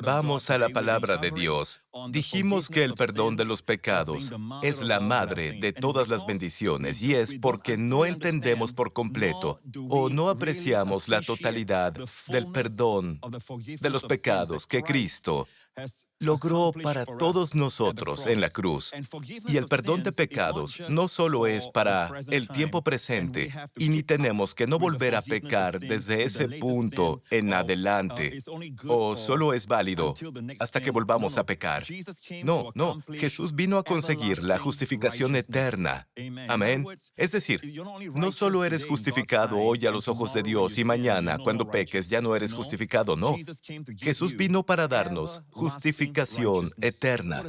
Vamos a la palabra de Dios. Dijimos que el perdón de los pecados es la madre de todas las bendiciones y es porque no entendemos por completo o no apreciamos la totalidad del perdón de los pecados que Cristo logró para todos nosotros en la cruz. Y el perdón de pecados no solo es para el tiempo presente, y ni tenemos que no volver a pecar desde ese punto en adelante, o solo es válido hasta que volvamos a pecar. No, no, Jesús vino a conseguir la justificación eterna. Amén. Es decir, no solo eres justificado hoy a los ojos de Dios y mañana, cuando peques, ya no eres justificado, no. Jesús vino para darnos justificación eterna.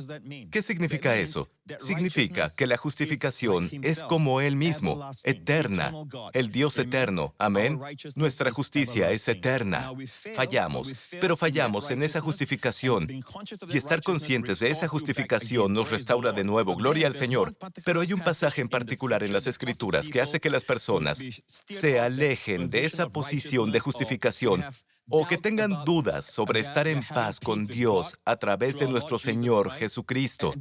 ¿Qué significa eso? Significa que la justificación es como Él mismo, eterna, el Dios eterno. Amén. Nuestra justicia es eterna. Fallamos, pero fallamos en esa justificación. Y estar conscientes de esa justificación nos restaura de nuevo. Gloria al Señor. Pero hay un pasaje en particular en las Escrituras que hace que las personas se alejen de esa posición de justificación o que tengan dudas sobre estar en paz con Dios a través de nuestro Señor Jesucristo.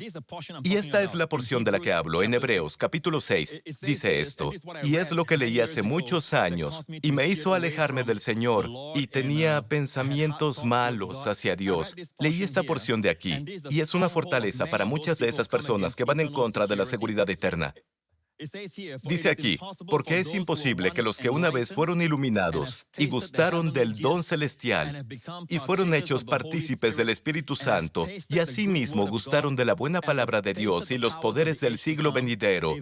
Y esta es la porción de la que hablo en Hebreos capítulo 6. Dice esto, y es lo que leí hace muchos años, y me hizo alejarme del Señor, y tenía pensamientos malos hacia Dios. Leí esta porción de aquí, y es una fortaleza para muchas de esas personas que van en contra de la seguridad eterna. Dice aquí, porque es imposible que los que una vez fueron iluminados y gustaron del don celestial y fueron hechos partícipes del Espíritu Santo y asimismo gustaron de la buena palabra de Dios y los poderes del siglo venidero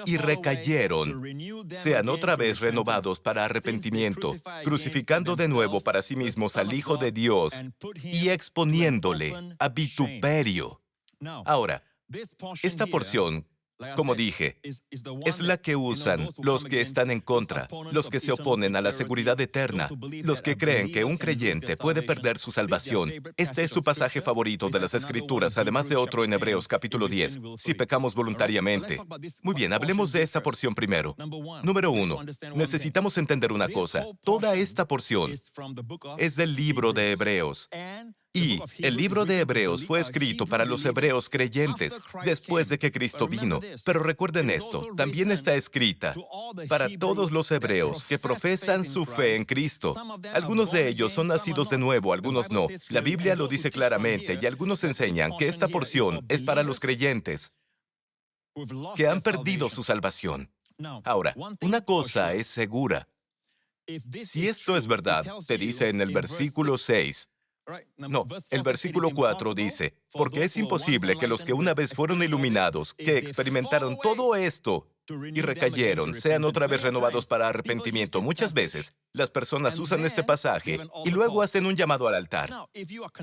y recayeron, sean otra vez renovados para arrepentimiento, crucificando de nuevo para sí mismos al Hijo de Dios y exponiéndole a vituperio. Ahora, esta porción, como dije, es la que usan los que están en contra, los que se oponen a la seguridad eterna, los que creen que un creyente puede perder su salvación. Este es su pasaje favorito de las Escrituras, además de otro en Hebreos capítulo 10, si pecamos voluntariamente. Muy bien, hablemos de esta porción primero. Número 1, necesitamos entender una cosa. Toda esta porción es del libro de Hebreos. Y el libro de Hebreos fue escrito para los hebreos creyentes después de que Cristo vino. Pero recuerden esto, también está escrita para todos los hebreos que profesan su fe en Cristo. Algunos de ellos son nacidos de nuevo, algunos no. La Biblia lo dice claramente y algunos enseñan que esta porción es para los creyentes que han perdido su salvación. Ahora, una cosa es segura. Si esto es verdad, te dice en el versículo 6, no, el versículo 4 dice, porque es imposible que los que una vez fueron iluminados, que experimentaron todo esto y recayeron, sean otra vez renovados para arrepentimiento. Muchas veces, las personas usan este pasaje y luego hacen un llamado al altar.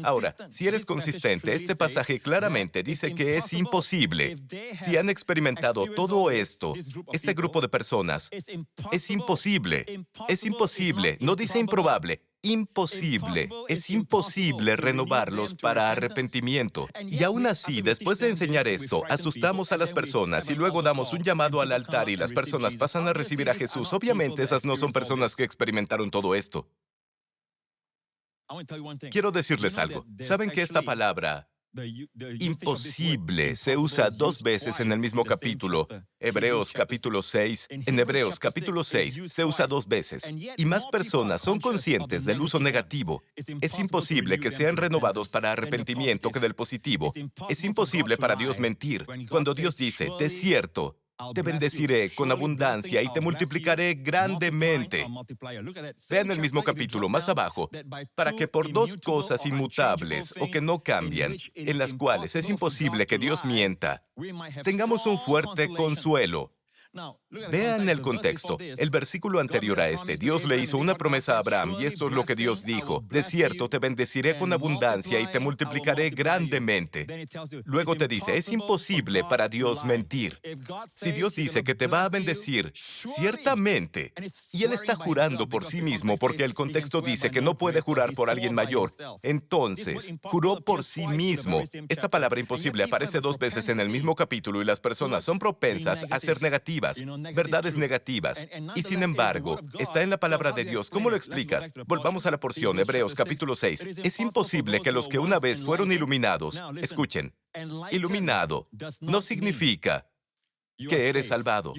Ahora, si eres consistente, este pasaje claramente dice que es imposible. Si han experimentado todo esto, este grupo de personas, es imposible, no dice improbable. Imposible, es imposible renovarlos para arrepentimiento. Y aún así, después de enseñar esto, asustamos a las personas y luego damos un llamado al altar y las personas pasan a recibir a Jesús. Obviamente, esas no son personas que experimentaron todo esto. Quiero decirles algo. ¿Saben que esta palabra imposible se usa dos veces en el mismo capítulo? Hebreos capítulo 6. En Hebreos capítulo 6 se usa dos veces. Y más personas son conscientes del uso negativo. Es imposible que sean renovados para arrepentimiento que del positivo. Es imposible para Dios mentir. Cuando Dios dice, de cierto, te bendeciré con abundancia y te multiplicaré grandemente. Vean el mismo capítulo más abajo, para que por dos cosas inmutables o que no cambian, en las cuales es imposible que Dios mienta, tengamos un fuerte consuelo. Vean el contexto. El versículo anterior a este, Dios le hizo una promesa a Abraham y esto es lo que Dios dijo. De cierto, te bendeciré con abundancia y te multiplicaré grandemente. Luego te dice, es imposible para Dios mentir. Si Dios dice que te va a bendecir, ciertamente, y Él está jurando por sí mismo porque el contexto dice que no puede jurar por alguien mayor, entonces, juró por sí mismo. Esta palabra imposible aparece dos veces en el mismo capítulo y las personas son propensas a ser negativas negativas, verdades negativas. Y sin embargo, está en la palabra de Dios. ¿Cómo lo explicas? Volvamos a la porción, Hebreos capítulo 6. Es imposible que los que una vez fueron iluminados, escuchen, iluminado no significa que eres salvado.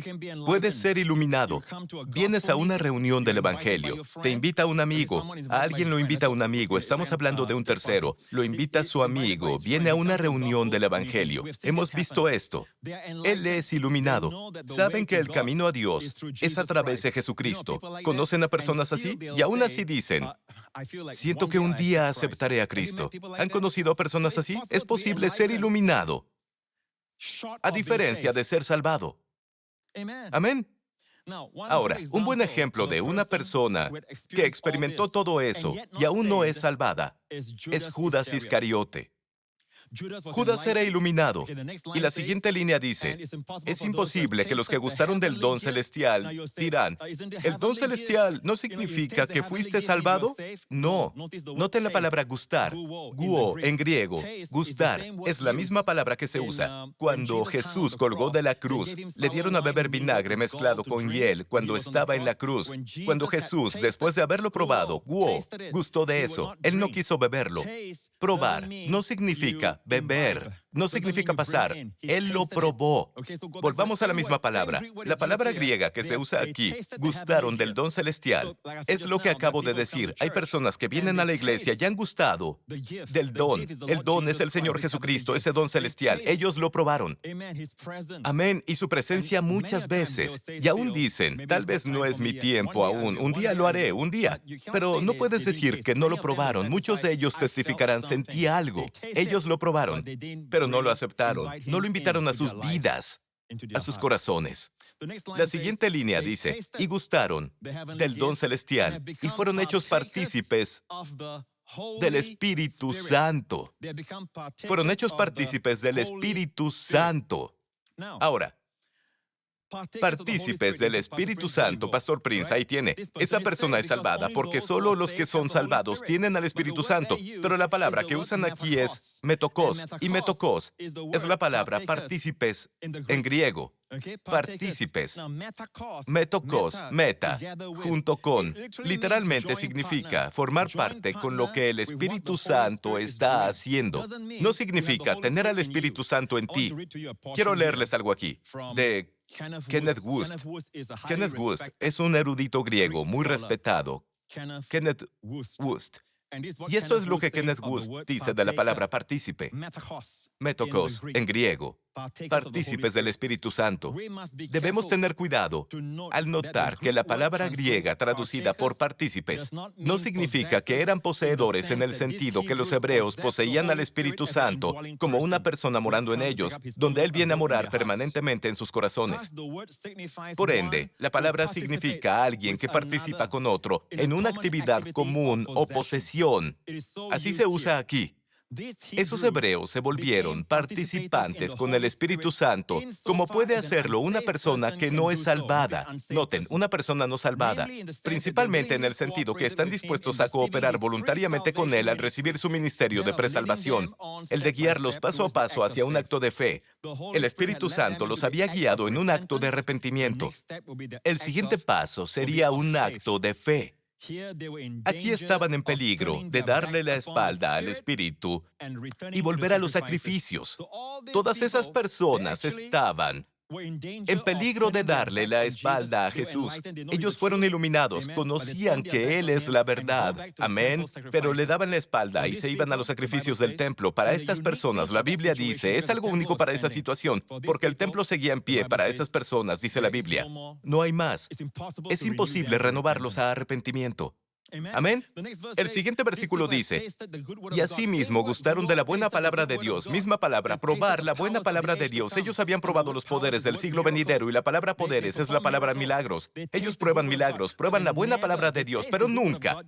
Puedes ser iluminado. Vienes a una reunión del Evangelio. Te invita un amigo. A alguien lo invita a un amigo. Estamos hablando de un tercero. Lo invita a su amigo. Viene a una reunión del Evangelio. Hemos visto esto. Él es iluminado. Saben que el camino a Dios es a través de Jesucristo. ¿Conocen a personas así? Y aún así dicen, siento que un día aceptaré a Cristo. ¿Han conocido a personas así? Es posible ser iluminado, a diferencia de ser salvado. Amén. Ahora, un buen ejemplo de una persona que experimentó todo eso y aún no es salvada es Judas Iscariote. Judas era iluminado. Y la siguiente línea dice, es imposible que los que gustaron del don celestial dirán, ¿el don celestial no significa que fuiste salvado? No. Noten la palabra gustar. Guo, en griego. Gustar es la misma palabra que se usa. Cuando Jesús colgó de la cruz, le dieron a beber vinagre mezclado con hiel cuando estaba en la cruz. Cuando Jesús, después de haberlo probado, guo, gustó de eso. Él no quiso beberlo. Probar no significa beber, no significa pasar. Él lo probó. Volvamos a la misma palabra. La palabra griega que se usa aquí, gustaron del don celestial, es lo que acabo de decir. Hay personas que vienen a la iglesia y han gustado del don. El don es el Señor Jesucristo, ese don celestial. Ellos lo probaron. Amén. Y su presencia muchas veces. Y aún dicen, tal vez no es mi tiempo aún. Un día lo haré, un día. Pero no puedes decir que no lo probaron. Muchos de ellos testificarán, sentí algo. Ellos lo probaron, pero no lo aceptaron. No lo invitaron a sus vidas, a sus corazones. La siguiente línea dice, y gustaron del don celestial y fueron hechos partícipes del Espíritu Santo. Fueron hechos partícipes del Espíritu Santo. Ahora, partícipes del Espíritu Santo, Pastor Prince, ahí tiene. Esa persona es salvada porque solo los que son salvados tienen al Espíritu Santo. Pero la palabra que usan aquí es metokos, y metokos es la palabra partícipes en griego. Partícipes. Metokos, meta, junto con, literalmente significa formar parte con lo que el Espíritu Santo está haciendo. No significa tener al Espíritu Santo en ti. Quiero leerles algo aquí, de Kenneth Wuest. Kenneth Wuest es un erudito griego muy respetado. Kenneth Wuest. Y esto es lo que Kenneth Wuest dice de la palabra partícipe. Metokos, en griego. Partícipes del Espíritu Santo. Debemos tener cuidado al notar que la palabra griega traducida por partícipes no significa que eran poseedores en el sentido que los hebreos poseían al Espíritu Santo como una persona morando en ellos, donde Él viene a morar permanentemente en sus corazones. Por ende, la palabra significa alguien que participa con otro en una actividad común o posesión. Así se usa aquí. Esos hebreos se volvieron participantes con el Espíritu Santo, como puede hacerlo una persona que no es salvada. Noten, una persona no salvada, principalmente en el sentido que están dispuestos a cooperar voluntariamente con Él al recibir su ministerio de presalvación, el de guiarlos paso a paso hacia un acto de fe. El Espíritu Santo los había guiado en un acto de arrepentimiento. El siguiente paso sería un acto de fe. Aquí estaban en peligro de darle la espalda al Espíritu y volver a los sacrificios. Todas esas personas estaban en peligro de darle la espalda a Jesús. Ellos fueron iluminados, conocían que Él es la verdad. Amén. Pero le daban la espalda y se iban a los sacrificios del templo. Para estas personas, la Biblia dice, es algo único para esa situación, porque el templo seguía en pie para esas personas, dice la Biblia. No hay más. Es imposible renovarlos a arrepentimiento. Amén. El siguiente versículo dice, y asimismo gustaron de la buena palabra de Dios. Misma palabra, probar la buena palabra de Dios. Ellos habían probado los poderes del siglo venidero y la palabra poderes es la palabra milagros. Ellos prueban milagros, prueban la buena palabra de Dios, pero nunca.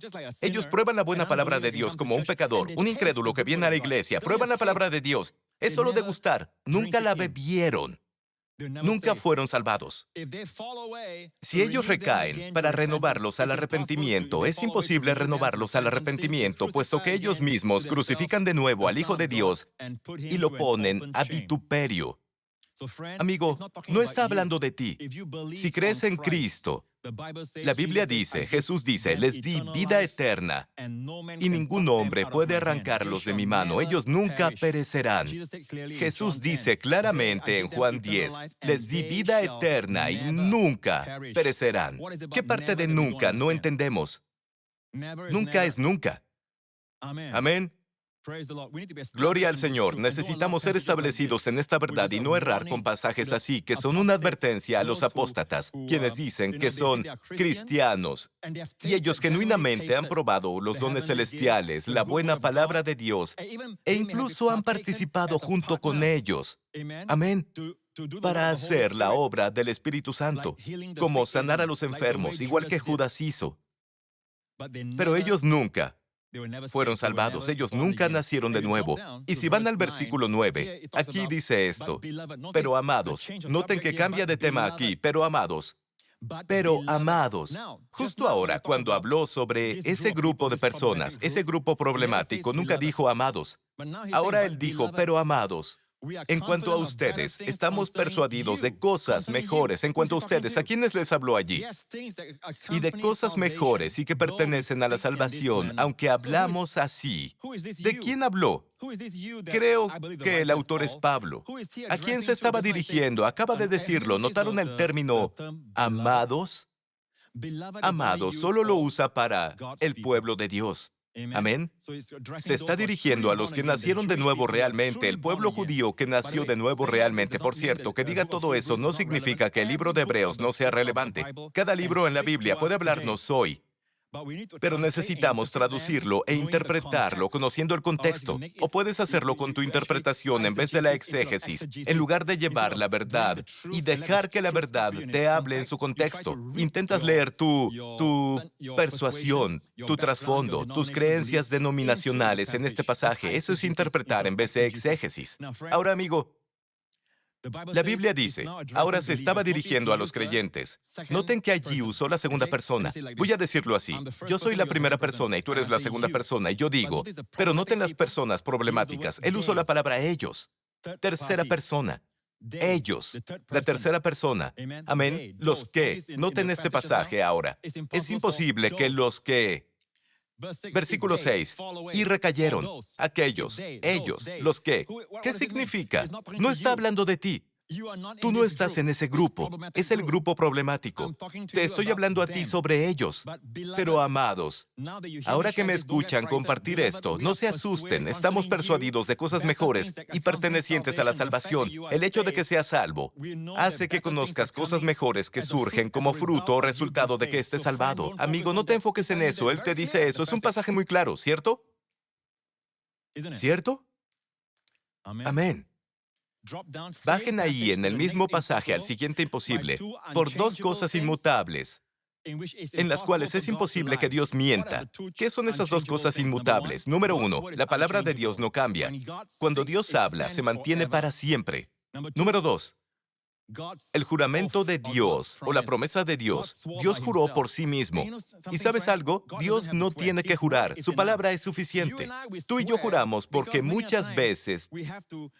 Ellos prueban la buena palabra de Dios como un pecador, un incrédulo que viene a la iglesia. Prueban la palabra de Dios. Es solo degustar. Nunca la bebieron. Nunca fueron salvados. Si ellos recaen para renovarlos al arrepentimiento, es imposible renovarlos al arrepentimiento, puesto que ellos mismos crucifican de nuevo al Hijo de Dios y lo ponen a vituperio. Amigo, no está hablando de ti. Si crees en Cristo, la Biblia dice, Jesús dice, les di vida eterna y ningún hombre puede arrancarlos de mi mano. Ellos nunca perecerán. Jesús dice claramente en Juan 10, les di vida eterna y nunca perecerán. ¿Qué parte de nunca no entendemos? Nunca es nunca. Amén. Gloria al Señor. Necesitamos ser establecidos en esta verdad y no errar con pasajes así, que son una advertencia a los apóstatas, quienes dicen que son cristianos, y ellos genuinamente han probado los dones celestiales, la buena palabra de Dios, e incluso han participado junto con ellos. Amén. Para hacer la obra del Espíritu Santo, como sanar a los enfermos, igual que Judas hizo. Pero ellos nunca fueron salvados, ellos nunca nacieron de nuevo. Y si van al versículo 9, aquí dice esto, pero amados, noten que cambia de tema aquí, pero amados, justo ahora, cuando habló sobre ese grupo de personas, ese grupo problemático, nunca dijo amados. Ahora él dijo, pero amados. En cuanto a ustedes, estamos persuadidos de cosas mejores. En cuanto a ustedes, ¿a quiénes les habló allí? Y de cosas mejores y que pertenecen a la salvación, aunque hablamos así. ¿De quién habló? Creo que el autor es Pablo. ¿A quién se estaba dirigiendo? Acaba de decirlo. ¿Notaron el término amados? Amados solo lo usa para el pueblo de Dios. Amén. Se está dirigiendo a los que nacieron de nuevo realmente, el pueblo judío que nació de nuevo realmente. Por cierto, que diga todo eso no significa que el libro de Hebreos no sea relevante. Cada libro en la Biblia puede hablarnos hoy, pero necesitamos traducirlo e interpretarlo conociendo el contexto. O puedes hacerlo con tu interpretación en vez de la exégesis, en lugar de llevar la verdad y dejar que la verdad te hable en su contexto. Intentas leer tu persuasión, tu trasfondo, tus creencias denominacionales en este pasaje. Eso es interpretar en vez de exégesis. Ahora, amigo, la Biblia dice, ahora se estaba dirigiendo a los creyentes. Noten que allí usó la segunda persona. Voy a decirlo así. Yo soy la primera persona y tú eres la segunda persona. Y yo digo, pero noten las personas problemáticas. Él usó la palabra ellos. Tercera persona. Ellos. La tercera persona. Amén. Los que. Noten este pasaje ahora. Es imposible que los que... Versículo 6. Y recayeron. Aquellos, ellos, los que. ¿Qué significa? No está hablando de ti. Tú no estás en ese grupo. Es el grupo problemático. Te estoy hablando a ti sobre ellos. Pero amados, ahora que me escuchan compartir esto, no se asusten. Estamos persuadidos de cosas mejores y pertenecientes a la salvación. El hecho de que seas salvo hace que conozcas cosas mejores que surgen como fruto o resultado de que estés salvado. Amigo, no te enfoques en eso. Él te dice eso. Es un pasaje muy claro, ¿cierto? ¿Cierto? Amén. Bajen ahí en el mismo pasaje al siguiente imposible, por dos cosas inmutables, en las cuales es imposible que Dios mienta. ¿Qué son esas dos cosas inmutables? Número uno, la palabra de Dios no cambia. Cuando Dios habla, se mantiene para siempre. Número dos, el juramento de Dios o la promesa de Dios, Dios juró por sí mismo. ¿Y sabes algo? Dios no tiene que jurar, su palabra es suficiente. Tú y yo juramos porque muchas veces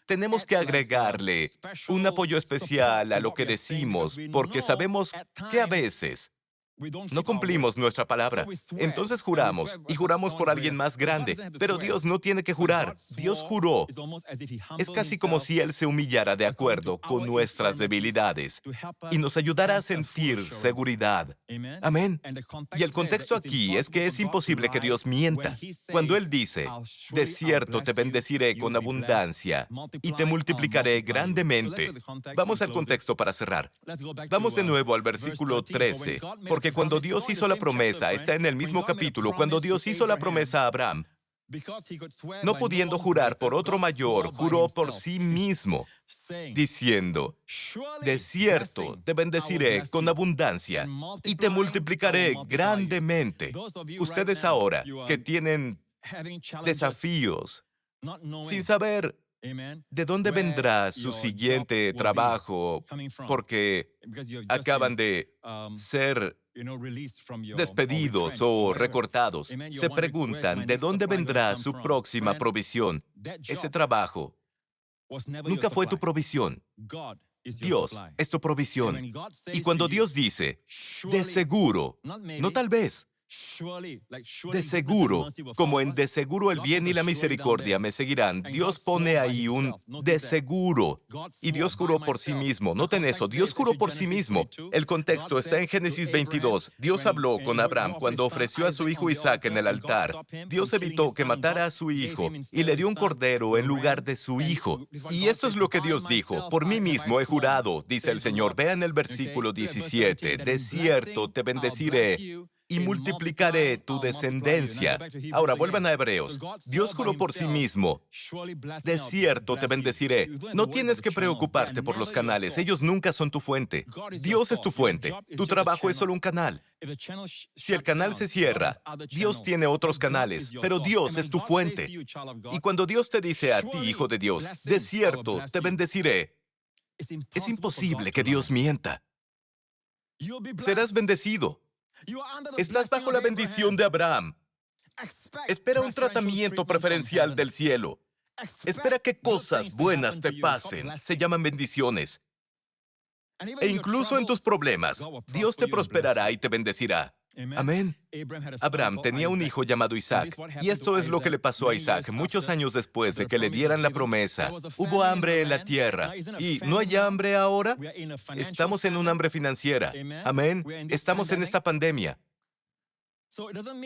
tenemos que agregarle un apoyo especial a lo que decimos, porque sabemos que a veces no cumplimos nuestra palabra. Entonces juramos, y juramos por alguien más grande. Pero Dios no tiene que jurar. Dios juró. Es casi como si Él se humillara de acuerdo con nuestras debilidades y nos ayudara a sentir seguridad. Amén. Y el contexto aquí es que es imposible que Dios mienta. Cuando Él dice, de cierto te bendeciré con abundancia y te multiplicaré grandemente. Vamos al contexto para cerrar. Vamos de nuevo al versículo 13, porque cuando Dios hizo la promesa, está en el mismo capítulo, cuando Dios hizo la promesa a Abraham, no pudiendo jurar por otro mayor, juró por sí mismo, diciendo, de cierto te bendeciré con abundancia y te multiplicaré grandemente. Ustedes ahora que tienen desafíos, sin saber de dónde vendrá su siguiente trabajo, porque acaban de ser despedidos o recortados, se preguntan de dónde vendrá su próxima provisión. Ese trabajo nunca fue tu provisión. Dios es tu provisión. Y cuando Dios dice, de seguro, no tal vez, de seguro, como en de seguro el bien y la misericordia me seguirán, Dios pone ahí un de seguro. Y Dios juró por sí mismo. Noten eso, Dios juró por sí mismo. El contexto está en Génesis 22. Dios habló con Abraham cuando ofreció a su hijo Isaac en el altar. Dios evitó que matara a su hijo y le dio un cordero en lugar de su hijo. Y esto es lo que Dios dijo: por mí mismo he jurado, dice el Señor. Vean el versículo 17. De cierto te bendeciré y multiplicaré tu descendencia. Ahora, vuelvan a Hebreos. Dios juró por sí mismo: de cierto te bendeciré. No tienes que preocuparte por los canales. Ellos nunca son tu fuente. Dios es tu fuente. Tu trabajo es solo un canal. Si el canal se cierra, Dios tiene otros canales, pero Dios es tu fuente. Y cuando Dios te dice a ti, hijo de Dios, de cierto te bendeciré, es imposible que Dios mienta. Serás bendecido. Estás bajo la bendición de Abraham. Espera un tratamiento preferencial del cielo. Espera que cosas buenas te pasen. Se llaman bendiciones. E incluso en tus problemas, Dios te prosperará y te bendecirá. Amén. Abraham tenía un hijo llamado Isaac, y esto es lo que le pasó a Isaac muchos años después de que le dieran la promesa. Hubo hambre en la tierra. ¿Y no hay hambre ahora? Estamos en un hambre financiera. Amén. Estamos en esta pandemia.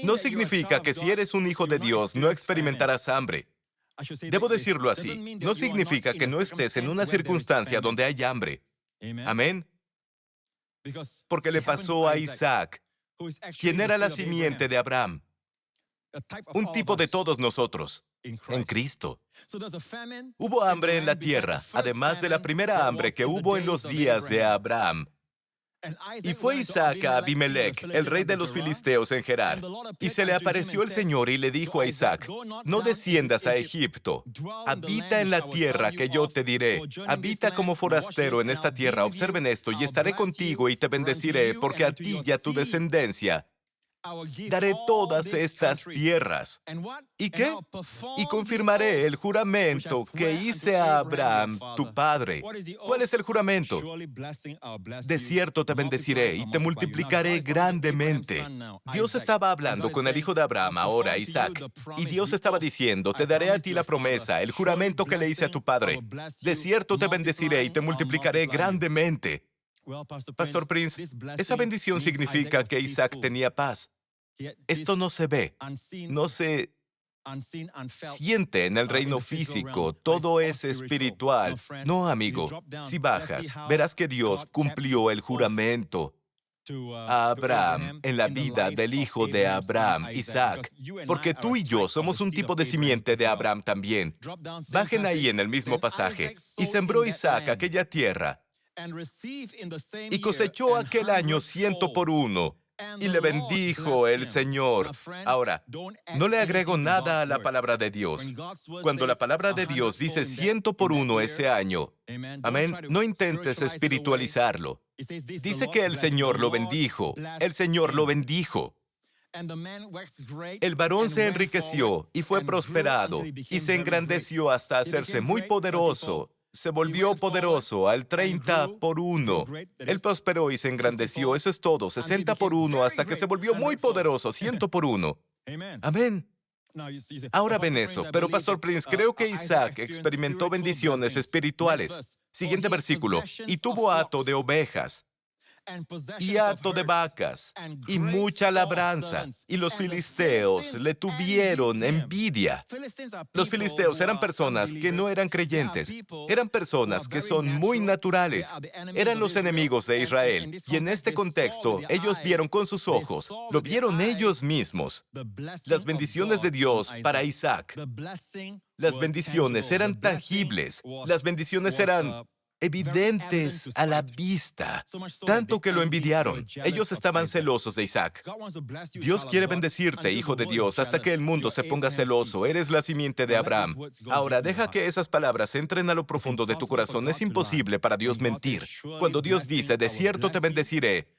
No significa que si eres un hijo de Dios no experimentarás hambre. Debo decirlo así. No significa que no estés en una circunstancia donde hay hambre. Amén. Porque le pasó a Isaac, quien era la simiente de Abraham, un tipo de todos nosotros, en Cristo. Hubo hambre en la tierra, además de la primera hambre que hubo en los días de Abraham. Y fue Isaac a Abimelech, el rey de los filisteos en Gerar. Y se le apareció el Señor y le dijo a Isaac: no desciendas a Egipto, habita en la tierra que yo te diré. Habita como forastero en esta tierra. Observen esto: y estaré contigo y te bendeciré, porque a ti y a tu descendencia daré todas estas tierras. ¿Y qué? Y confirmaré el juramento que hice a Abraham, tu padre. ¿Cuál es el juramento? De cierto te bendeciré y te multiplicaré grandemente. Dios estaba hablando con el hijo de Abraham, ahora Isaac. Y Dios estaba diciendo: te daré a ti la promesa, el juramento que le hice a tu padre. De cierto te bendeciré y te multiplicaré grandemente. Pastor Prince, esa bendición significa que Isaac tenía paz. Esto no se ve, no se siente en el reino físico, todo es espiritual. No, amigo, si bajas, verás que Dios cumplió el juramento a Abraham en la vida del hijo de Abraham, Isaac, porque tú y yo somos un tipo de simiente de Abraham también. Bajen ahí en el mismo pasaje. Y sembró Isaac aquella tierra y cosechó aquel año 100 por 1. Y le bendijo el Señor. Ahora, no le agrego nada a la palabra de Dios. Cuando la palabra de Dios dice 100 por 1 ese año, amén, no intentes espiritualizarlo. Dice que el Señor lo bendijo. El Señor lo bendijo. El varón se enriqueció y fue prosperado y se engrandeció hasta hacerse muy poderoso. Se volvió poderoso al 30 por 1. Él prosperó y se engrandeció, eso es todo, 60 por 1, hasta que se volvió muy poderoso, 100 por 1. Amén. Ahora ven eso, pero Pastor Prince, creo que Isaac experimentó bendiciones espirituales. Siguiente versículo: y tuvo hato de ovejas y hato de vacas y mucha labranza, y los filisteos le tuvieron envidia. Los filisteos eran personas que no eran creyentes, eran personas que son muy naturales, eran los enemigos de Israel, y en este contexto ellos vieron con sus ojos, lo vieron ellos mismos, las bendiciones de Dios para Isaac. Las bendiciones eran tangibles, las bendiciones eran evidentes a la vista, tanto que lo envidiaron. Ellos estaban celosos de Isaac. Dios quiere bendecirte, hijo de Dios, hasta que el mundo se ponga celoso. Eres la simiente de Abraham. Ahora, deja que esas palabras entren a lo profundo de tu corazón. Es imposible para Dios mentir. Cuando Dios dice: de cierto te bendeciré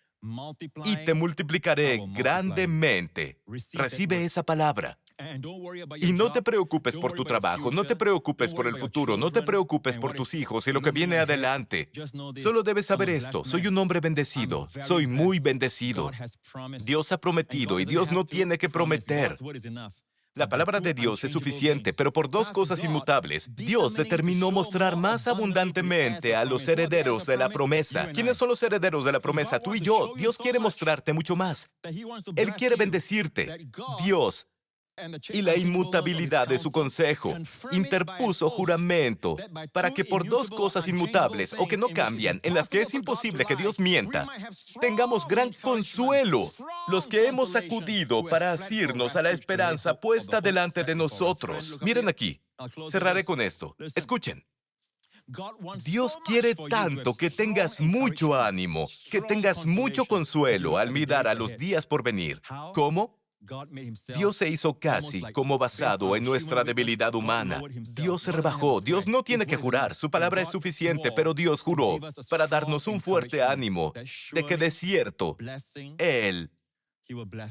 y te multiplicaré grandemente, recibe esa palabra. Y no te preocupes por tu trabajo, no te preocupes por el futuro, no te preocupes por tus hijos y lo que viene adelante. Solo debes saber esto: soy un hombre bendecido, soy muy bendecido. Dios ha prometido y Dios no tiene que prometer. La palabra de Dios es suficiente, pero por dos cosas inmutables, Dios determinó mostrar más abundantemente a los herederos de la promesa. ¿Quiénes son los herederos de la promesa? Tú y yo. Dios quiere mostrarte mucho más. Él quiere bendecirte. Dios, y la inmutabilidad de su consejo, interpuso juramento para que por dos cosas inmutables o que no cambian, en las que es imposible que Dios mienta, tengamos gran consuelo, los que hemos acudido para asirnos a la esperanza puesta delante de nosotros. Miren aquí, cerraré con esto. Escuchen. Dios quiere tanto que tengas mucho ánimo, que tengas mucho consuelo al mirar a los días por venir. ¿Cómo? Dios se hizo casi como basado en nuestra debilidad humana. Dios se rebajó. Dios no tiene que jurar. Su palabra es suficiente, pero Dios juró para darnos un fuerte ánimo de que de cierto, Él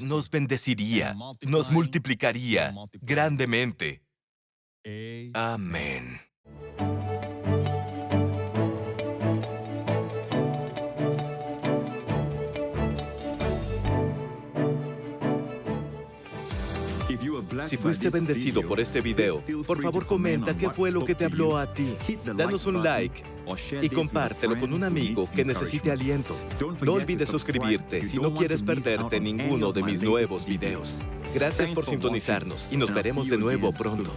nos bendeciría, nos multiplicaría grandemente. Amén. Si fuiste bendecido por este video, por favor comenta qué fue lo que te habló a ti. Danos un like y compártelo con un amigo que necesite aliento. No olvides suscribirte si no quieres perderte ninguno de mis nuevos videos. Gracias por sintonizarnos y nos veremos de nuevo pronto.